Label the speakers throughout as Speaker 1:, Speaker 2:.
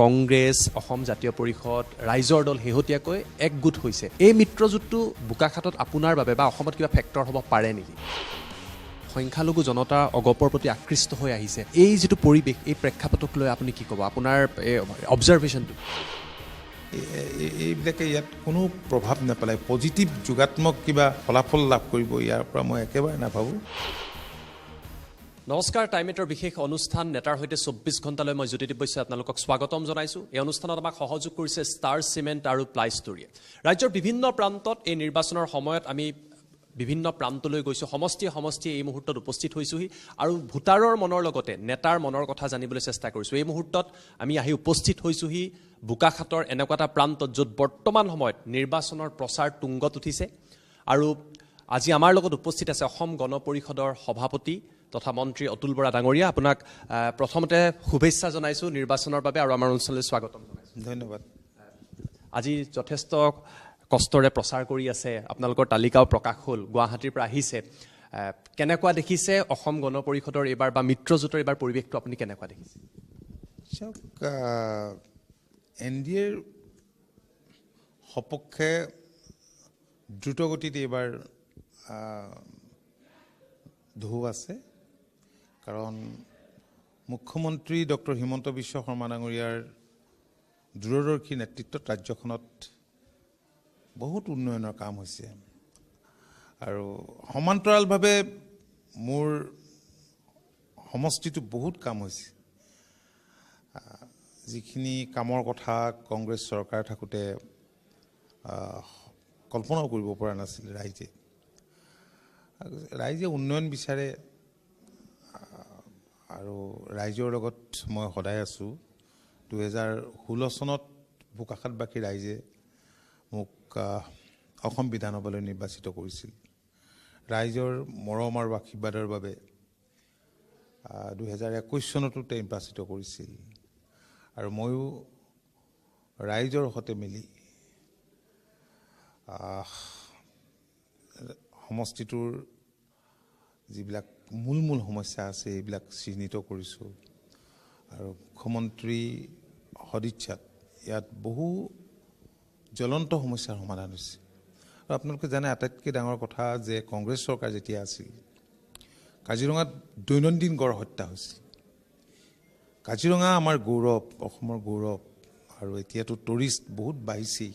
Speaker 1: কংগ্ৰেছ, অসম জাতীয় পৰিষদ, ৰাইজৰ দল শেহতীয়াকৈ একগোট হৈছে। এই মিত্ৰজোঁটটো বোকাখাতত আপোনাৰ বাবে বা অসমত কিবা ফেক্টৰ হ'ব পাৰে নেকি? সংখ্যালঘু জনতা অগপৰ প্ৰতি আকৃষ্ট হৈ আহিছে। এই যিটো পৰিৱেশ, এই প্ৰেক্ষাপটক লৈ আপুনি কি ক'ব? আপোনাৰ অবজাৰভেশ্যনটো
Speaker 2: এইবিলাকে ইয়াত কোনো প্ৰভাৱ নেপেলায়। পজিটিভ যোগাত্মক কিবা ফলাফল লাভ কৰিব ইয়াৰ পৰা মই একেবাৰে নাভাবোঁ।
Speaker 1: নমস্কাৰ, টাইমেটৰ বিশেষ অনুষ্ঠান নেতাৰ সৈতে 24 ঘণ্টালৈ মই জ্যোতিদীপ বৈশ্যই আপোনালোকক স্বাগতম জনাইছোঁ। এই অনুষ্ঠানত আমাক সহযোগ কৰিছে ষ্টাৰ চিমেণ্ট আৰু প্লাইষ্টৰিয়ে। ৰাজ্যৰ বিভিন্ন প্ৰান্তত এই নিৰ্বাচনৰ সময়ত আমি বিভিন্ন প্ৰান্তলৈ গৈছোঁ, সমষ্টিয়ে এই মুহূৰ্তত উপস্থিত হৈছোঁহি আৰু ভোটাৰৰ মনৰ লগতে নেতাৰ মনৰ কথা জানিবলৈ চেষ্টা কৰিছোঁ। এই মুহূৰ্তত আমি আহি উপস্থিত হৈছোঁহি বোকাখাতৰ এনেকুৱা এটা প্ৰান্তত য'ত বৰ্তমান সময়ত নিৰ্বাচনৰ প্ৰচাৰ তুংগত উঠিছে। আৰু আজি আমাৰ লগত উপস্থিত আছে অসম গণ পৰিষদৰ সভাপতি তথা মন্ত্ৰী অতুল বৰা ডাঙৰীয়া। আপোনাক প্ৰথমতে শুভেচ্ছা জনাইছোঁ নিৰ্বাচনৰ বাবে আৰু আমাৰ অনুষ্ঠানলৈ স্বাগতম জনাইছোঁ।
Speaker 2: ধন্যবাদ।
Speaker 1: আজি যথেষ্ট কষ্টৰে প্ৰচাৰ কৰি আছে, আপোনালোকৰ তালিকাও প্ৰকাশ হ'ল, গুৱাহাটীৰ পৰা আহিছে। কেনেকুৱা দেখিছে অসম গণ পৰিষদৰ এইবাৰ বা মিত্ৰজোঁটৰ এইবাৰ পৰিৱেশটো আপুনি কেনেকুৱা দেখিছে?
Speaker 2: চাওক, NDAৰ সপক্ষে দ্ৰুতগতিত এইবাৰ ঢৌ আছে, কাৰণ মুখ্যমন্ত্ৰী ডক্টৰ হিমন্ত বিশ্ব শৰ্মা ডাঙৰীয়াৰ দূৰদৰ্শী নেতৃত্বত ৰাজ্যখনত বহুত উন্নয়নৰ কাম হৈছে আৰু সমান্তৰালভাৱে মোৰ সমষ্টিটো বহুত কাম হৈছে। যিখিনি কামৰ কথা কংগ্ৰেছ চৰকাৰ থাকোঁতে কল্পনাও কৰিব পৰা নাছিল ৰাইজে উন্নয়ন বিচাৰে আৰু ৰাইজৰ লগত মই সদায় আছোঁ। 2016 চনত বোকাখাতবাসী ৰাইজে মোক অসম বিধানসভালৈ নিৰ্বাচিত কৰিছিল। ৰাইজৰ মৰম আৰু আশীৰ্বাদৰ বাবে 2021 চনতো নিৰ্বাচিত কৰিছিল আৰু ময়ো ৰাইজৰ সৈতে মিলি সমষ্টিটোৰ যিবিলাক মূল সমস্যা আছে এইবিলাক চিহ্নিত কৰিছোঁ আৰু মুখ্যমন্ত্ৰী সদিচ্ছাত ইয়াত বহু জ্বলন্ত সমস্যাৰ সমাধান হৈছে। আৰু আপোনালোকে জানে আটাইতকৈ ডাঙৰ কথা যে কংগ্ৰেছ চৰকাৰ যেতিয়া আছিল, কাজিৰঙাত দৈনন্দিন গড় হত্যা হৈছিল। কাজিৰঙা আমাৰ গৌৰৱ, অসমৰ গৌৰৱ, আৰু এতিয়াতো টুৰিষ্ট বহুত বাঢ়িছেই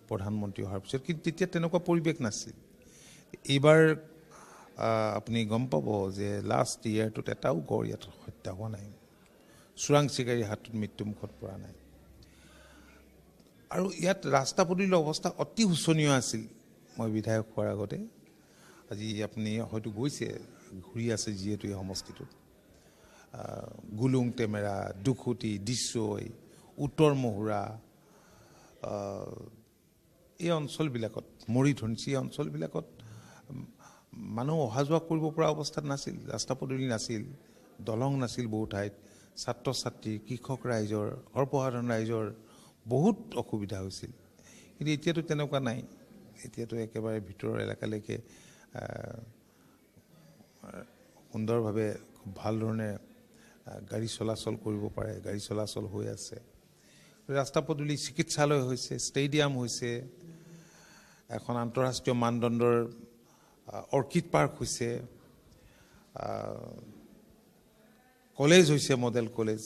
Speaker 2: প্ৰধানমন্ত্ৰী অহাৰ পিছত, কিন্তু তেতিয়া তেনেকুৱা পৰিৱেশ নাছিল। এইবাৰ আপুনি গম পাব যে লাষ্ট ইয়েৰটোত এটাও গড় ইয়াত হত্যা হোৱা নাই, চোৰাং চিকাৰীৰ হাতত মৃত্যুমুখত পৰা নাই। আৰু ইয়াত ৰাস্তা পদূলিৰ অৱস্থা অতি শোচনীয় আছিল। মই বিধায়ক হোৱাৰ আগতে, আজি আপুনি হয়তো গৈছে, ঘূৰি আছে যিহেতু এই সমষ্টিটোত, গুলুং টেমেৰা, দুখুটি, দিছৈ, উত্তৰ মহুৰা, এই অঞ্চলবিলাকত, মৰিধনচি এই অঞ্চলবিলাকত মানুহ অহা যোৱা কৰিব পৰা অৱস্থাত নাছিল। ৰাস্তা পদূলি নাছিল, দলং নাছিল, বহু ঠাইত ছাত্ৰ ছাত্ৰী, কৃষক ৰাইজৰ, সৰ্বসাধাৰণ ৰাইজৰ বহুত অসুবিধা হৈছিল। কিন্তু এতিয়াতো তেনেকুৱা নাই। এতিয়াতো একেবাৰে ভিতৰৰ এলেকালৈকে সুন্দৰভাৱে খুব ভাল ধৰণে গাড়ী চলাচল কৰিব পাৰে, গাড়ী চলাচল হৈ আছে। ৰাস্তা পদূলি, চিকিৎসালয় হৈছে, ষ্টেডিয়াম হৈছে, এখন আন্তঃৰাষ্ট্ৰীয় মানদণ্ডৰ অৰ্কিড পাৰ্ক হৈছে, কলেজ হৈছে, মডেল কলেজ,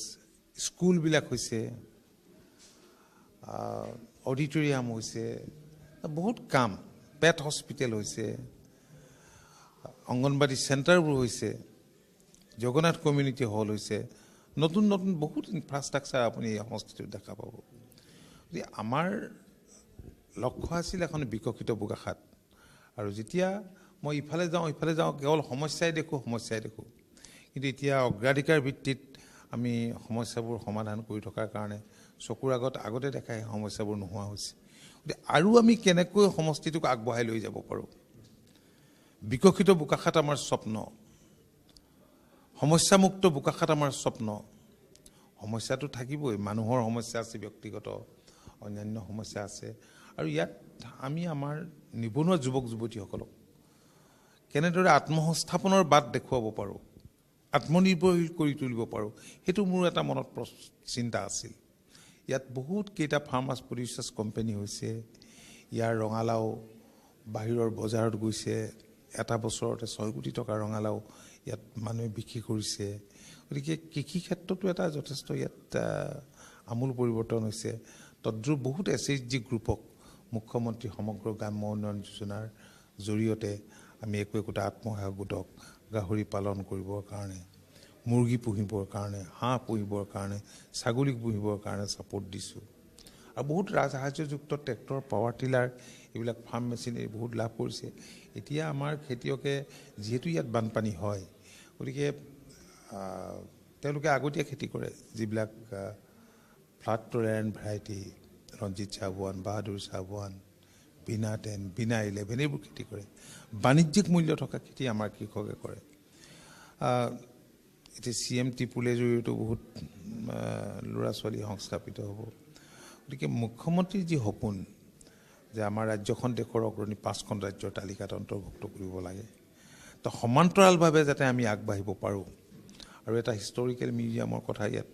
Speaker 2: স্কুলবিলাক হৈছে, অডিটৰিয়াম হৈছে, বহুত কাম, পেট হস্পিটেল হৈছে, অংগনবাদী চেণ্টাৰবোৰ হৈছে, জগন্নাথ কমিউনিটি হল হৈছে, নতুন বহুত ইনফ্ৰাষ্ট্ৰাকচাৰ আপুনি এই সমষ্টিটোত দেখা পাব। গতিকে আমাৰ লক্ষ্য আছিল এখন বিকশিত বোকাখাত। আৰু যেতিয়া মই ইফালে যাওঁ কেৱল সমস্যাই দেখোঁ। কিন্তু এতিয়া অগ্ৰাধিকাৰ ভিত্তিত আমি সমস্যাবোৰ সমাধান কৰি থকাৰ কাৰণে চকুৰ আগতে দেখা সেই সমস্যাবোৰ নোহোৱা হৈছে। গতিকে আৰু আমি কেনেকৈ সমষ্টিটোক আগবঢ়াই লৈ যাব পাৰোঁ। বিকশিত বোকাখাত আমাৰ স্বপ্ন, সমস্যামুক্ত বোকাখাত আমাৰ স্বপ্ন। সমস্যাটো থাকিবই, মানুহৰ সমস্যা আছে, ব্যক্তিগত অন্যান্য সমস্যা আছে। আৰু ইয়াত আমি আমাৰ নিবনুৱা যুৱক যুৱতীসকলক কেনেদৰে আত্মসংস্থাপনৰ বাট দেখুৱাব পাৰোঁ, আত্মনিৰ্ভৰশীল কৰি তুলিব পাৰোঁ, সেইটো মোৰ এটা মনত চিন্তা আছিল। ইয়াত বহুত কেইটা ফাৰ্মাৰ্ছ প্ৰডিউচাৰ্ছ কোম্পানী হৈছে ইয়াৰ ৰঙালাও বাহিৰৰ বজাৰত গৈছে এটা বছৰতে 6 কোটি টকা ৰঙালাও ইয়াত মানুহে বিক্ৰী কৰিছে গতিকে কৃষি ক্ষেত্ৰতো এটা যথেষ্ট ইয়াত আমূল পৰিৱৰ্তন হৈছে তদ্ৰুপ বহুত SHG গ্ৰুপক মুখ্যমন্ত্ৰী সমগ্ৰ গ্ৰাম্য উন্নয়ন যোজনাৰ জৰিয়তে আমি একোটা আত্মসহায়ক গোটক গাহৰি পালন কৰিবৰ কাৰণে মুৰ্গী পুহিবৰ কাৰণে হাঁহ পুহিবৰ কাৰণে ছাগলী পুহিবৰ কাৰণে ছাপোৰ্ট দিছোঁ আৰু বহুত ৰাজসাহায্যযুক্ত ট্ৰেক্টৰ পাৱাৰ টিলাৰ এইবিলাক ফাৰ্ম মেচিনাৰী বহুত লাভ কৰিছে এতিয়া আমাৰ খেতিয়কে যিহেতু ইয়াত বানপানী হয় গতিকে তেওঁলোকে আগতীয়া খেতি কৰে যিবিলাক ফ্লাড টলাৰেণ্ট ভেৰাইটি ৰঞ্জিত চাবুৱান বাহাদুৰ চাবুৱান বিনা 10 বিনা 11 এইবোৰ খেতি কৰে বাণিজ্যিক মূল্য থকা খেতি আমাৰ কৃষকে কৰে এতিয়া CM টিপুলেৰ জৰিয়তে বহুত ল'ৰা ছোৱালী সংস্থাপিত হ'ব গতিকে মুখ্যমন্ত্ৰীৰ যি সপোন যে আমাৰ ৰাজ্যখন দেশৰ অগ্ৰণী 5খন ৰাজ্যৰ তালিকাত অন্তৰ্ভুক্ত কৰিব লাগে তো সমান্তৰালভাৱে যাতে আমি আগবাঢ়িব পাৰোঁ আৰু এটা হিষ্টৰিকেল মিউজিয়ামৰ কথা ইয়াত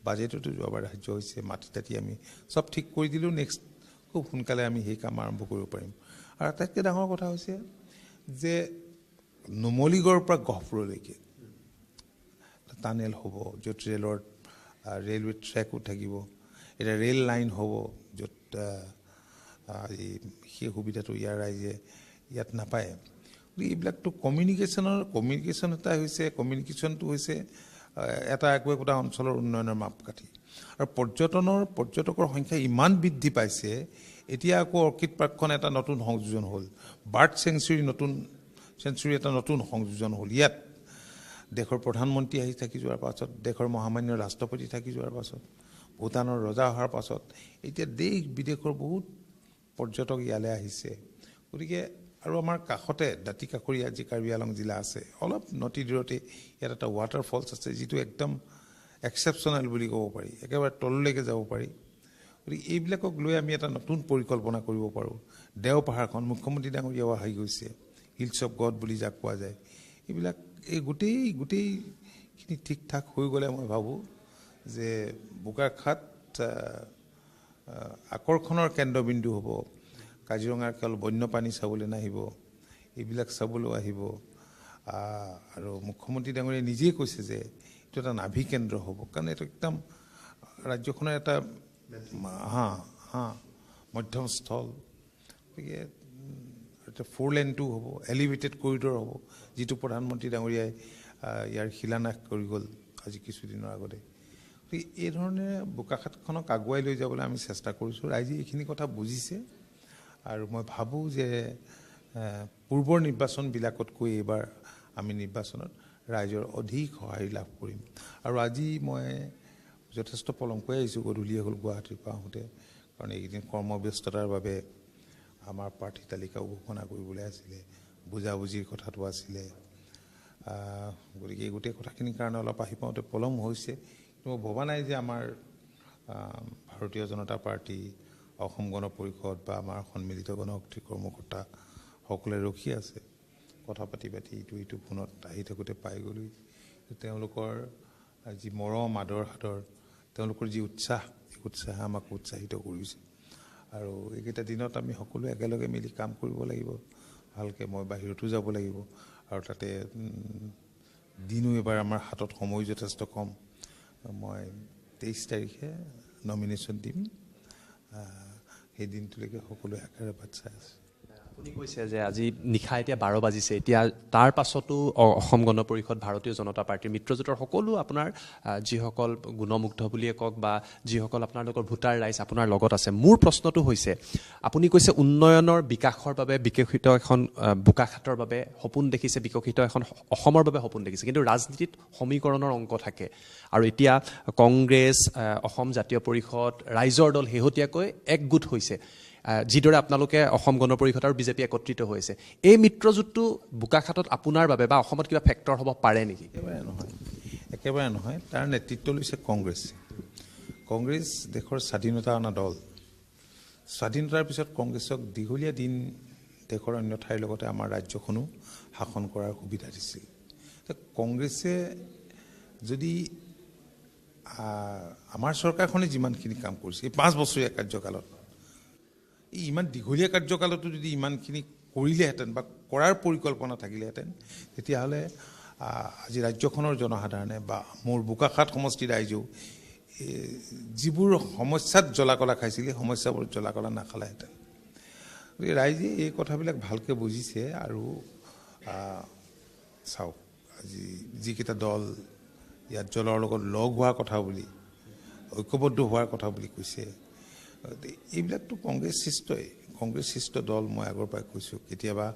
Speaker 2: বাজেটতো যোৱাবাৰ ৰাজ্য হৈছে মাটি তাতি আমি চব ঠিক কৰি দিলোঁ নেক্সট খুব সোনকালে আমি সেই কাম আৰম্ভ কৰিব পাৰিম আৰু আটাইতকৈ ডাঙৰ কথা হৈছে যে নুমলীগড়ৰ পৰা গহপুৰলৈকে টানেল হ'ব য'ত ৰেলৱে ট্ৰেকো থাকিব এটা ৰেল লাইন হ'ব য'ত সেই সুবিধাটো ইয়াৰ ৰাইজে ইয়াত নাপায় এইবিলাকতো কমিউনিকেশ্যন এটা হৈছে কমিউনিকেশ্যনটো হৈছে এটা একোটা অঞ্চলৰ উন্নয়নৰ মাপকাঠি আৰু পৰ্যটকৰ সংখ্যা ইমান বৃদ্ধি পাইছে এতিয়া আকৌ অৰ্কিড পাৰ্কখন এটা নতুন সংযোজন হ'ল বাৰ্ড চেঞ্চুৰী এটা নতুন সংযোজন হ'ল ইয়াত দেশৰ প্ৰধানমন্ত্ৰী আহি থাকি যোৱাৰ পাছত দেশৰ মহামান্য ৰাষ্ট্ৰপতি থাকি যোৱাৰ পাছত ভূটানৰ ৰজা অহাৰ পাছত এতিয়া দেশ বিদেশৰ বহুত পৰ্যটক ইয়ালৈ আহিছে গতিকে আৰু আমাৰ কাষতে দাঁতিকাষৰীয়া যি কাৰ্বি আংলং জিলা আছে অলপ নদী দূৰতে ইয়াত এটা ৱাটাৰফলছ আছে যিটো একদম এক্সেপশ্যনেল বুলি ক'ব পাৰি একেবাৰে তললৈকে যাব পাৰি গতিকে এইবিলাকক লৈ আমি এটা নতুন পৰিকল্পনা কৰিব পাৰোঁ দেও পাহাৰখন মুখ্যমন্ত্ৰী ডাঙৰীয়াও আহি গৈছে হিলছ অফ গড বুলি যাক কোৱা যায় এইবিলাক এই গোটেইখিনি ঠিক ঠাক হৈ গ'লে মই ভাবোঁ যে বোকাখাত আকৰ্ষণৰ কেন্দ্ৰবিন্দু হ'ব কাজিৰঙাৰ কেৱল বন্যপ্ৰাণী চাবলৈ নাহিব এইবিলাক চাবলৈও আহিব আৰু মুখ্যমন্ত্ৰী ডাঙৰীয়াই নিজেই কৈছে যে এইটো এটা নাভি কেন্দ্ৰ হ'ব কাৰণ এইটো একদম ৰাজ্যখনৰ এটা মধ্যম স্থল গতিকে এটা 4 লেনটো হ'ব এলিভেটেড কৰিডৰ হ'ব যিটো প্ৰধানমন্ত্ৰী ডাঙৰীয়াই ইয়াৰ শিলান্যাস কৰি গ'ল আজি কিছুদিনৰ আগতে গতিকে এই ধৰণে বোকাখাতখনক আগুৱাই লৈ যাবলৈ আমি চেষ্টা কৰিছোঁ ৰাইজে এইখিনি কথা বুজিছে আৰু মই ভাবোঁ যে পূৰ্বৰ নিৰ্বাচনবিলাকতকৈ এইবাৰ আমি নিৰ্বাচনত ৰাইজৰ অধিক সঁহাৰি লাভ কৰিম আৰু আজি মই যথেষ্ট পলমকৈ আহিছোঁ গধূলিয়ে হ'ল গুৱাহাটীৰ পৰা আহোঁতে কাৰণ এইকেইদিন কৰ্মব্যস্ততাৰ বাবে আমাৰ প্ৰাৰ্থী তালিকা ঘোষণা কৰিবলৈ আছিলে বুজাবুজিৰ কথাটো আছিলে গতিকে এই গোটেই কথাখিনিৰ কাৰণে অলপ আহি পাওঁতে পলম হৈছে কিন্তু মই ভবা নাই যে আমাৰ ভাৰতীয় জনতা পাৰ্টি অসম গণ পৰিষদ বা আমাৰ সন্মিলিত গণশক্তি কৰ্মকৰ্তা সকলে ৰখি আছে কথা পাতি ইটো ফোনত আহি থাকোঁতে পাই গ'লো তেওঁলোকৰ যি মৰম আদৰ সাদৰ তেওঁলোকৰ যি উৎসাহে আমাক উৎসাহিত কৰিছে আৰু এইকেইটা দিনত আমি সকলোৱে একেলগে মিলি কাম কৰিব লাগিব ভালকৈ মই বাহিৰতো যাব লাগিব আৰু তাতে দিনো এবাৰ আমাৰ হাতত সময় যথেষ্ট কম মই 23 তাৰিখে নমিনেশ্যন দিম সেই দিনটোলৈকে সকলোৱে একেবাৰে বাট চাই আছে
Speaker 1: আপুনি কৈছে যে আজি নিশা এতিয়া 12 বাজিছে এতিয়া তাৰ পাছতো অসম গণ পৰিষদ ভাৰতীয় জনতা পাৰ্টীৰ মিত্ৰজোঁটৰ সকলো আপোনাৰ যিসকল গুণমুগ্ধ বুলিয়ে কওক বা যিসকল আপোনালোকৰ ভোটাৰ ৰাইজ আপোনাৰ লগত আছে মোৰ প্ৰশ্নটো হৈছে আপুনি কৈছে উন্নয়নৰ বিকাশৰ বাবে বিকশিত এখন বোকাখাতৰ বাবে সপোন দেখিছে বিকশিত এখন অসমৰ বাবে সপোন দেখিছে কিন্তু ৰাজনীতিত সমীকৰণৰ অংক থাকে আৰু এতিয়া কংগ্ৰেছ অসম জাতীয় পৰিষদ ৰাইজৰ দল শেহতীয়াকৈ একগোট হৈছে যিদৰে আপোনালোকে অসম গণ পৰিষদ আৰু বিজেপি একত্ৰিত হৈছে এই মিত্ৰজোঁটটো বোকাখাতত আপোনাৰ বাবে বা অসমত কিবা ফেক্টৰ হ'ব পাৰে নেকি
Speaker 2: একেবাৰে নহয় তাৰ নেতৃত্ব লৈছে কংগ্ৰেছ দেশৰ স্বাধীনতা অনা দল স্বাধীনতাৰ পিছত কংগ্ৰেছক দীঘলীয়া দিন দেশৰ অন্য ঠাইৰ লগতে আমাৰ ৰাজ্যখনো শাসন কৰাৰ সুবিধা দিছিল কংগ্ৰেছে যদি আমাৰ চৰকাৰখনে যিমানখিনি কাম কৰিছে এই 5 বছৰীয়া কাৰ্যকালত, এই ইমান দীঘলীয়া কাৰ্যকালতো যদি ইমানখিনি কৰিলেহেঁতেন বা কৰাৰ পৰিকল্পনা থাকিলেহেঁতেন, তেতিয়াহ'লে আজি ৰাজ্যখনৰ জনসাধাৰণে বা মোৰ বোকাখাত সমষ্টিৰ ৰাইজেও যিবোৰ সমস্যাত জ্বলা-কলা খাইছিল সেই সমস্যাবোৰ জ্বলা-কলা নাখালেহেঁতেন। গতিকে ৰাইজে এই কথাবিলাক ভালকৈ বুজিছে। আৰু চাওক, আজি যিকেইটা দল ইয়াত জলৰ লগত লগ হোৱাৰ কথা বুলি, ঐক্যবদ্ধ হোৱাৰ কথা বুলি কৈছে, এইবিলাকতো কংগ্ৰেছিষ্ট দল। মই আগৰ পৰাই কৈছোঁ, কেতিয়াবা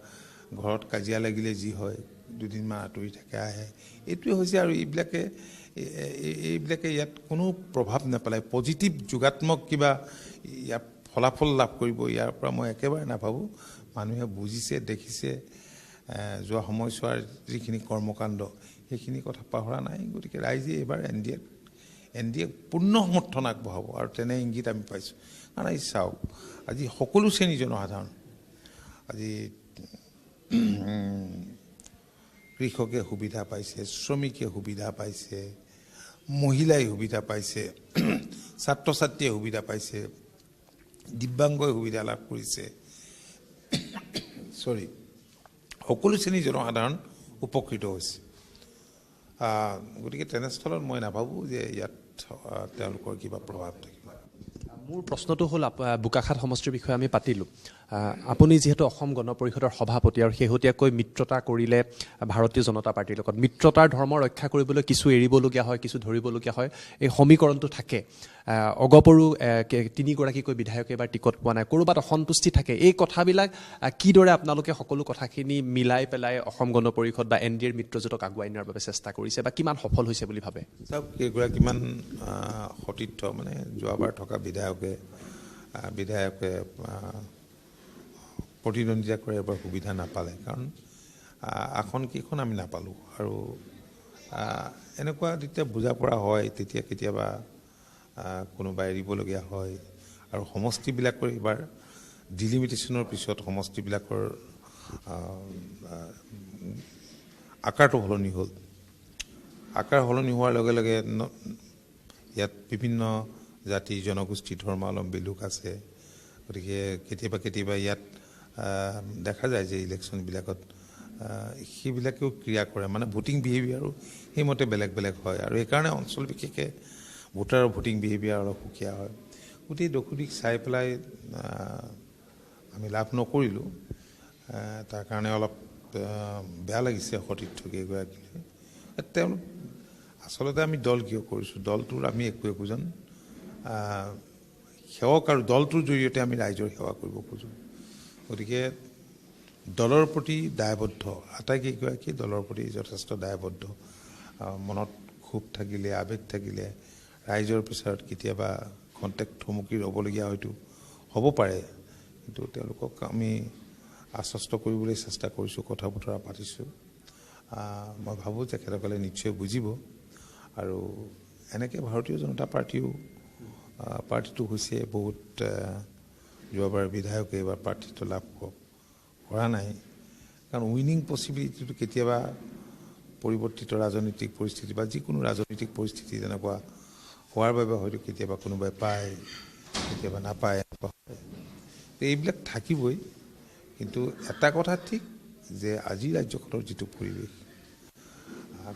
Speaker 2: ঘৰত কাজিয়া লাগিলে যি হয় 2 দিনমান আঁতৰি থাকে, আহে। এইটোৱে হৈছে। আৰু এইবিলাকে ইয়াত কোনো প্ৰভাৱ নেপেলায়, পজিটিভ যোগাত্মক কিবা ইয়াত ফলাফল লাভ কৰিব, ইয়াৰ পৰা মই একেবাৰে নাভাবোঁ। মানুহে বুজিছে, দেখিছে, যোৱা সময়ছোৱাৰ যিখিনি কৰ্মকাণ্ড সেইখিনি কথা পাহৰা নাই। গতিকে ৰাইজে এইবাৰ এন ডি এ পূৰ্ণ সমৰ্থন আগবঢ়াব, আৰু তেনে ইংগিত আমি পাইছোঁ। কাৰণ আজি চাওক, আজি সকলো শ্ৰেণীৰ জনসাধাৰণ, আজি কৃষকে সুবিধা পাইছে, শ্ৰমিকে সুবিধা পাইছে, মহিলাই সুবিধা পাইছে, ছাত্ৰ ছাত্ৰীয়ে সুবিধা পাইছে, দিব্যাংগই সুবিধা লাভ কৰিছে, সকলো শ্ৰেণীৰ জনসাধাৰণ উপকৃত হৈছে। গতিকে তেনেস্থলত মই নাভাবোঁ যে ইয়াত তেওঁলোকৰ কিবা প্ৰভাৱ থাকিব।
Speaker 1: মোৰ প্ৰশ্নটো হ'ল, বোকাখাত সমষ্টিৰ বিষয়ে আমি পাতিলোঁ। আপুনি যিহেতু অসম গণ পৰিষদৰ সভাপতি আৰু শেহতীয়াকৈ মিত্ৰতা কৰিলে ভাৰতীয় জনতা পাৰ্টিৰ লগত, মিত্ৰতাৰ ধৰ্ম ৰক্ষা কৰিবলৈ কিছু এৰিবলগীয়া হয়, কিছু ধৰিবলগীয়া হয়, এই সমীকৰণটো থাকে। অগপৰো 3গৰাকীকৈ বিধায়কে এবাৰ টিকট পোৱা নাই, ক'ৰবাত অসন্তুষ্টি থাকে। এই কথাবিলাক কিদৰে আপোনালোকে সকলো কথাখিনি মিলাই পেলাই অসম গণ পৰিষদ বা এন ডি এৰ মিত্ৰজোঁটক আগুৱাই নিয়াৰ বাবে চেষ্টা কৰিছে, বা কিমান সফল হৈছে বুলি ভাবে?
Speaker 2: চাওক, কেইগৰাকীমান সতীৰ্থ, মানে যোৱাবাৰ থকা বিধায়কে প্ৰতিদ্বন্দ্বিতা কৰে, এবাৰ সুবিধা নাপালে। কাৰণ আসন কেইখন আমি নাপালোঁ। আৰু এনেকুৱা যেতিয়া বুজা পৰা হয়, তেতিয়া কেতিয়াবা কোনোবা এৰিবলগীয়া হয়। আৰু সমষ্টিবিলাকৰ এইবাৰ ডিলিমিটেশ্যনৰ পিছত সমষ্টিবিলাকৰ আকাৰটো সলনি হ'ল। আকাৰ সলনি হোৱাৰ লগে লগে ইয়াত বিভিন্ন জাতি, জনগোষ্ঠী, ধৰ্মাৱলম্বী লোক আছে। গতিকে কেতিয়াবা ইয়াত দেখা যায় যে ইলেকশ্যনবিলাকত সেইবিলাকেও ক্ৰিয়া কৰে, মানে ভোটিং বিহেভিয়াৰো সেইমতে বেলেগ বেলেগ হয়। আৰু সেইকাৰণে অঞ্চল বিশেষে ভোটাৰৰ ভোটিং বিহেভিয়াৰ অলপ সুকীয়া হয়। গোটেই দকুদিশ চাই পেলাই আমি লাভ নকৰিলোঁ। তাৰ কাৰণে অলপ বেয়া লাগিছে সতীৰ্থকেইগৰাকীলৈ। তেওঁলোক আচলতে আমি দল কিয় কৰিছোঁ? দলটোৰ আমি একোজন সেৱক, আৰু দলটোৰ জৰিয়তে আমি ৰাইজৰ সেৱা কৰিব খোজোঁ। গতিকে দলৰ প্ৰতি দায়বদ্ধ, আটাইকেইগৰাকী দলৰ প্ৰতি যথেষ্ট দায়বদ্ধ। মনত ক্ষোভ থাকিলে, আৱেগ থাকিলে, ৰাইজৰ পিছত কেতিয়াবা কণ্টেক্ট থমকি ৰ'বলগীয়া হয়তো হ'ব পাৰে। কিন্তু তেওঁলোকক আমি আশ্বস্ত কৰিবলৈ চেষ্টা কৰিছোঁ, কথা বতৰা পাতিছোঁ। মই ভাবোঁ তেখেতসকলে নিশ্চয় বুজিব। আৰু এনেকৈ ভাৰতীয় জনতা পাৰ্টিটো হৈছে বহুত যোৱাবাৰ বিধায়কে এইবাৰ প্ৰাৰ্থিত্ব লাভ কৰা নাই। কাৰণ উইনিং পচিবিলিটিটো কেতিয়াবা পৰিৱৰ্তিত ৰাজনৈতিক পৰিস্থিতি বা যিকোনো ৰাজনৈতিক পৰিস্থিতি তেনেকুৱা হোৱাৰ বাবে হয়তো কেতিয়াবা কোনোবাই পায়, কেতিয়াবা নাপায়। এইবিলাক থাকিবই। কিন্তু এটা কথা ঠিক যে আজি ৰাজ্যখনৰ যিটো পৰিৱেশ,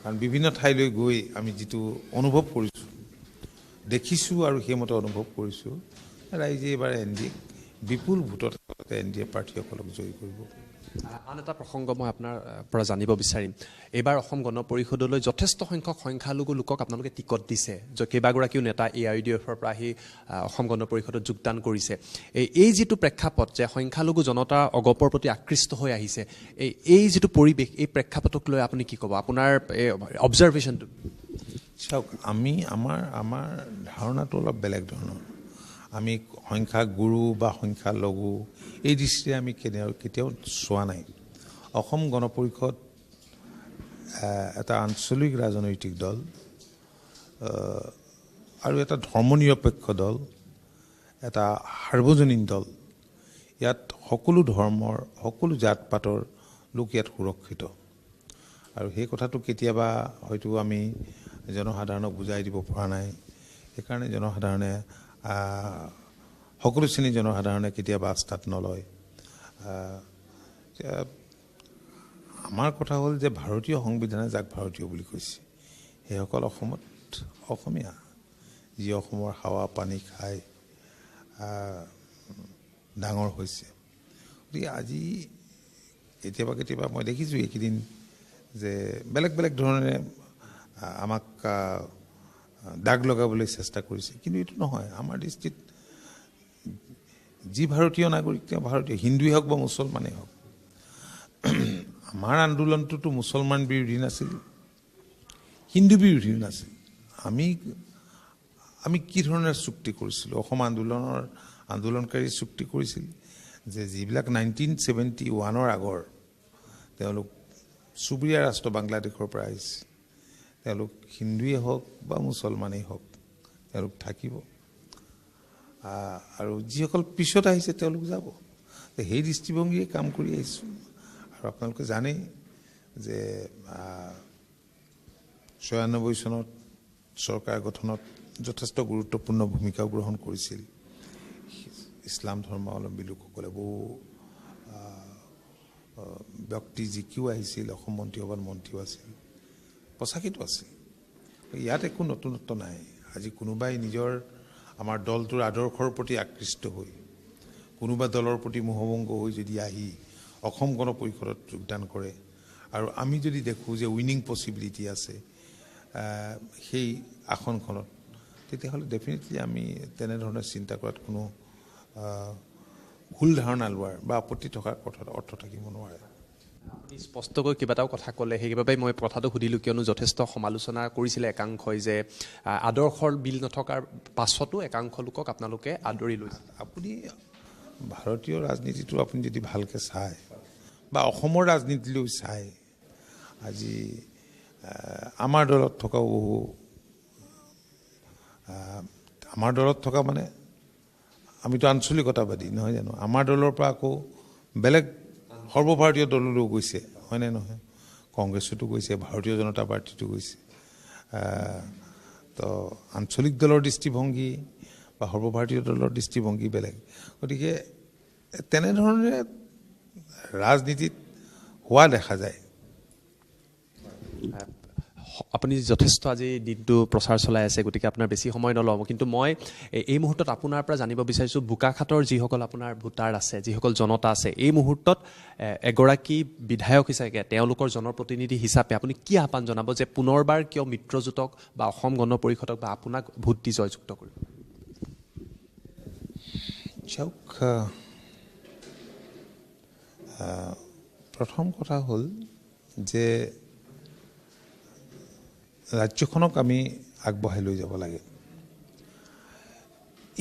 Speaker 2: কাৰণ বিভিন্ন ঠাইলৈ গৈ আমি যিটো অনুভৱ কৰিছোঁ, দেখিছোঁ আৰু সেইমতে অনুভৱ কৰিছোঁ, ৰাইজে এইবাৰ এন ডি এ বিপুল ভোটত এন ডি এ প্ৰাৰ্থীসকলক জয়ী কৰিব।
Speaker 1: আন এটা প্ৰসংগ মই আপোনাৰ পৰা জানিব বিচাৰিম। এইবাৰ অসম গণ পৰিষদলৈ যথেষ্ট সংখ্যক সংখ্যালঘু লোকক আপোনালোকে টিকট দিছে। কেইবাগৰাকীও নেতা AIUDFৰ পৰা আহি অসম গণ পৰিষদত যোগদান কৰিছে। এই যিটো প্ৰেক্ষাপট যে সংখ্যালঘু জনতা অগপৰ প্ৰতি আকৃষ্ট হৈ আহিছে, এই যিটো পৰিৱেশ, এই প্ৰেক্ষাপটক লৈ আপুনি কি ক'ব, আপোনাৰ অবজাৰভেশ্যনটো?
Speaker 2: চাওক, আমাৰ ধাৰণাটো অলপ বেলেগ ধৰণৰ। আমি সংখ্যাগুৰু বা সংখ্যালঘু এই দৃষ্টিৰে আমি কেতিয়াও চোৱা নাই। অসম গণ পৰিষদ এটা আঞ্চলিক ৰাজনৈতিক দল আৰু এটা ধৰ্মনিৰপেক্ষ দল, এটা সাৰ্বজনীন দল। ইয়াত সকলো ধৰ্মৰ, সকলো জাত পাতৰ লোক ইয়াত সুৰক্ষিত। আৰু সেই কথাটো কেতিয়াবা হয়তো আমি জনসাধাৰণক বুজাই দিব পৰা নাই। সেইকাৰণে জনসাধাৰণে সকলো শ্ৰেণীৰ জনসাধাৰণে কেতিয়াবা আস্থাত নলয়। আমাৰ কথা হ'ল যে ভাৰতীয় সংবিধানে যাক ভাৰতীয় বুলি কৈছে সেইসকল অসমত অসমীয়া, যি অসমৰ হাৱা পানী খাই ডাঙৰ হৈছে। গতিকে আজি কেতিয়াবা মই দেখিছোঁ এইকেইদিন যে বেলেগ বেলেগ ধৰণে আমাক দাগ লগাবলৈ চেষ্টা কৰিছে, কিন্তু এইটো নহয়। আমাৰ দৃষ্টিত যি ভাৰতীয় নাগৰিক তেওঁ ভাৰতীয়, হিন্দুৱেই হওক বা মুছলমানেই হওক। আমাৰ আন্দোলনটোতো মুছলমান বিৰোধী নাছিল, হিন্দু বিৰোধী নাছিল। আমি কি ধৰণৰ চুক্তি কৰিছিলোঁ? অসম আন্দোলনকাৰী চুক্তি কৰিছিল যে যিবিলাক 1971 আগৰ তেওঁলোক চুবুৰীয়া ৰাষ্ট্ৰ বাংলাদেশৰ পৰা আহিছে, তেওঁলোক হিন্দুৱেই হওক বা মুছলমানেই হওক তেওঁলোক থাকিব, আৰু যিসকল পিছত আহিছে তেওঁলোক যাব। সেই দৃষ্টিভংগীৰে কাম কৰি আহিছোঁ। আৰু আপোনালোকে জানেই যে 96 চনত চৰকাৰ গঠনত যথেষ্ট গুৰুত্বপূৰ্ণ ভূমিকাও গ্ৰহণ কৰিছিল ইছলাম ধৰ্মাৱলম্বী লোকসকলে। বহু ব্যক্তি জিকিও আহিছিল, অসম মন্ত্ৰীসভাত মন্ত্ৰীও আছিল, সঁচাকৈতো আছিল। ইয়াত একো নতুনত্ব নাই। আজি কোনোবাই আমাৰ দলটোৰ আদৰ্শৰ প্ৰতি আকৃষ্ট হৈ, কোনোবা দলৰ প্ৰতি মোহভংগ হৈ যদি আহি অসম গণ পৰিষদত যোগদান কৰে, আৰু আমি যদি দেখোঁ যে উইনিং পচিবিলিটি আছে সেই আসনখনত, তেতিয়াহ'লে ডেফিনেটলি আমি তেনেধৰণে চিন্তা কৰাত কোনো ভুল ধাৰণা লোৱাৰ বা আপত্তি থকাৰ কথাত অৰ্থ থাকিব নোৱাৰে।
Speaker 1: আপুনি স্পষ্টকৈ কেইবাটাও কথা ক'লে, সেইবাবেই মই কথাটো সুধিলোঁ, কিয়নো যথেষ্ট সমালোচনা কৰিছিলে একাংশই যে আদৰ্শৰ বিল নথকাৰ পাছতো একাংশ লোকক আপোনালোকে আদৰি লৈছে।
Speaker 2: আপুনি ভাৰতীয় ৰাজনীতিটো আপুনি যদি ভালকৈ চায় বা অসমৰ ৰাজনীতিলৈ চায়, আজি আমাৰ দলত থকা মানে আমিতো আঞ্চলিকতাবাদী নহয় জানো? আমাৰ দলৰ পৰা আকৌ বেলেগ সৰ্বভাৰতীয় দললৈও গৈছে, হয়নে নহয়? কংগ্ৰেছতো গৈছে, ভাৰতীয় জনতা পাৰ্টিতো গৈছে। তো আঞ্চলিক দলৰ দৃষ্টিভংগী বা সৰ্বভাৰতীয় দলৰ দৃষ্টিভংগী বেলেগ। গতিকে তেনেধৰণে ৰাজনীতিত হোৱা দেখা যায়।
Speaker 1: আপুনি যথেষ্ট আজি দিনটো প্ৰচাৰ চলাই আছে, গতিকে আপোনাৰ বেছি সময় নলওঁ। কিন্তু মই এই মুহূৰ্তত আপোনাৰ পৰা জানিব বিচাৰিছোঁ, বোকাখাটৰ যিসকল আপোনাৰ ভোটাৰ আছে, যিসকল জনতা আছে, এই মুহূৰ্তত এগৰাকী বিধায়ক হিচাপে, তেওঁলোকৰ জনপ্ৰতিনিধি হিচাপে আপুনি কি আহ্বান জনাব যে পুনৰবাৰ কিয় মিত্ৰজোঁটক বা অসম গণ পৰিষদক বা আপোনাক ভোট দি জয়যুক্ত কৰিব?
Speaker 2: চাওক, প্ৰথম কথা হ'ল যে ৰাজ্যখনক আমি আগবঢ়াই লৈ যাব লাগে।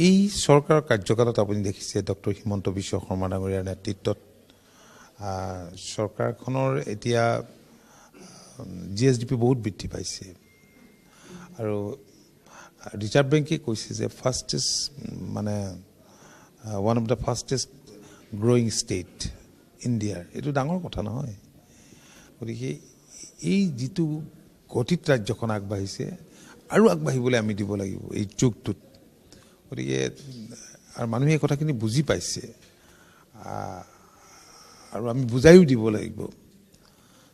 Speaker 2: এই চৰকাৰৰ কাৰ্যকালত আপুনি দেখিছে ডক্টৰ হিমন্ত বিশ্ব শৰ্মা ডাঙৰীয়াৰ নেতৃত্বত চৰকাৰখনৰ এতিয়া GSDP বহুত বৃদ্ধি পাইছে। আৰু ৰিজাৰ্ভ বেংকে কৈছে যে one of the fastest growing state ইণ্ডিয়াৰ। এইটো ডাঙৰ কথা নহয়। গতিকে এই যিটো গতিত ৰাজ্যখন আগবাঢ়িছে আৰু আগবাঢ়িবলৈ আমি দিব লাগিব এই যুগটোত। গতিকে আৰু মানুহে এই কথাখিনি বুজি পাইছে, আৰু আমি বুজাইও দিব লাগিব,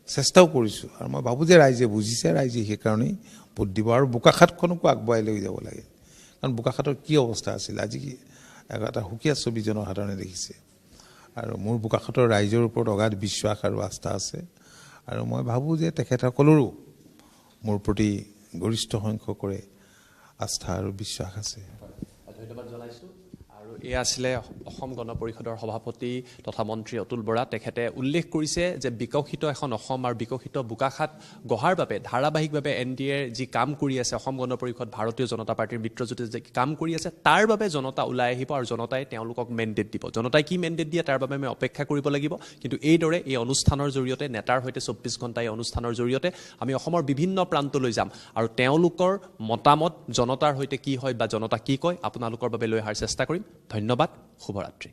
Speaker 2: চেষ্টাও কৰিছোঁ। আৰু মই ভাবোঁ যে ৰাইজে বুজিছে, ৰাইজে সেইকাৰণেই ভোট দিব। আৰু বোকাখাটখনকো আগবঢ়াই লৈ যাব লাগে। কাৰণ বোকাখাটৰ কি অৱস্থা আছিল, আজি এটা সুকীয়া ছবি জনসাধাৰণে দেখিছে। আৰু মোৰ বোকাখাটৰ ৰাইজৰ ওপৰত অগাধ বিশ্বাস আৰু আস্থা আছে। আৰু মই ভাবোঁ যে তেখেতসকলৰো মোৰ প্ৰতি গৰিষ্ঠ সংখ্যকৰে আস্থা আৰু বিশ্বাস আছে।
Speaker 1: ধন্যবাদ জনাইছোঁ। আৰু এয়া আছিলে অসম গণ পৰিষদৰ সভাপতি তথা মন্ত্ৰী অতুল বৰা। তেখেতে উল্লেখ কৰিছে যে বিকশিত এখন অসম আৰু বিকশিত বোকাখাট গঢ়াৰ বাবে ধাৰাবাহিকভাৱে NDAৰ যি কাম কৰি আছে, অসম গণ পৰিষদ ভাৰতীয় জনতা পাৰ্টীৰ মিত্ৰজোঁটে যি কাম কৰি আছে, তাৰ বাবে জনতা ওলাই আহিব আৰু জনতাই তেওঁলোকক মেণ্ডেট দিব। জনতাই কি মেণ্ডেট দিয়ে তাৰ বাবে আমি অপেক্ষা কৰিব লাগিব। কিন্তু এইদৰে এই অনুষ্ঠানৰ জৰিয়তে, নেতাৰ সৈতে 24 ঘণ্টা এই অনুষ্ঠানৰ জৰিয়তে আমি অসমৰ বিভিন্ন প্ৰান্তলৈ যাম আৰু তেওঁলোকৰ মতামত জনতাৰ সৈতে কি হয় বা জনতা কি কয় আপোনালোকৰ বাবে লৈ অহাৰ চেষ্টা কৰিম। ধন্যবাদ, শুভৰাত্ৰি।